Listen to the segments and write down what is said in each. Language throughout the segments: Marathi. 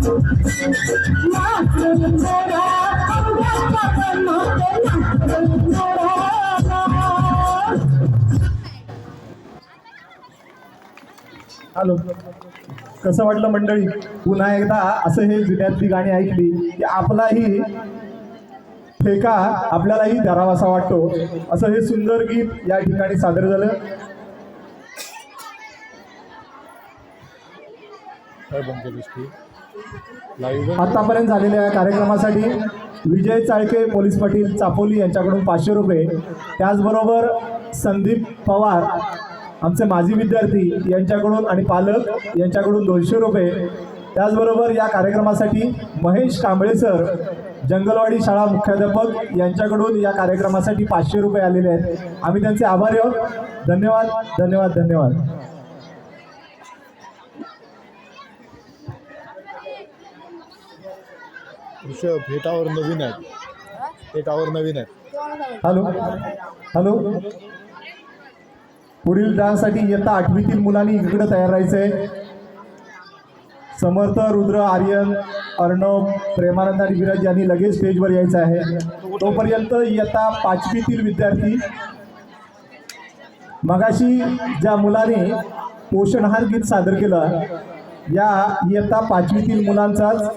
हॅलो, कसं वाटलं मंडळी? पुन्हा एकदा असं हे जुन्यातली गाणी ऐकली की आपलाही ठेका आपल्यालाही धरावासा वाटतो. असं हे सुंदर गीत या ठिकाणी सादर झालं. आतापर्यंत झालेल्या कार्यक्रमासाठी विजय चाळके पोलीस पाटील चापोली यांच्याकडून 500 रुपये, त्याचबरोबर संदीप पवार आमचे माजी विद्यार्थी यांच्याकडून आणि पालक यांच्याकडून 200 रुपये, त्याचबरोबर या कार्यक्रमासाठी महेश कांबळे सर जंगलवाडी शाळा मुख्याध्यापक यांच्याकडून या कार्यक्रमासाठी 500 रुपये आलेले आहेत. आम्ही त्यांचे आभारी आहोत. धन्यवाद धन्यवाद धन्यवाद. फेटावर नवीन आहेत, फेटावर नवीन आहेत. हॅलो हॅलो, पुढील डान्ससाठी इयत्ता 8वीतील मुलांनी इकडे तयार राहायचंय. समर्थ, रुद्र, आर्यन, अर्णव, प्रेमानंद आणि विराज यांनी लगेच स्टेजवर यायचं आहे. तोपर्यंत इयत्ता 5वीतील विद्यार्थी, मगाशी ज्या मुलाने पोषण आहार गीत सादर केलं या इयत्ता 5वीतील मुलांचाच.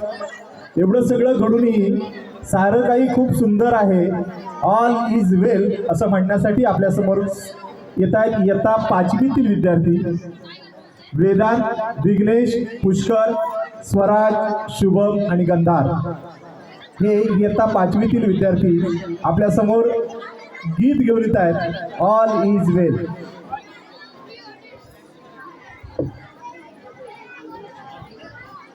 एवढं सगळं घडूनही सारं काही खूप सुंदर आहे, ऑल इज वेल असं म्हणण्यासाठी आपल्यासमोर येत आहेत इयत्ता 5वीतील विद्यार्थी वेदांत, विघ्नेश, पुष्कर, स्वराज, शुभम आणि गंधार. हे इयत्ता 5वीतील विद्यार्थी आपल्यासमोर गीत घेऊन येत आहेत, ऑल इज वेल.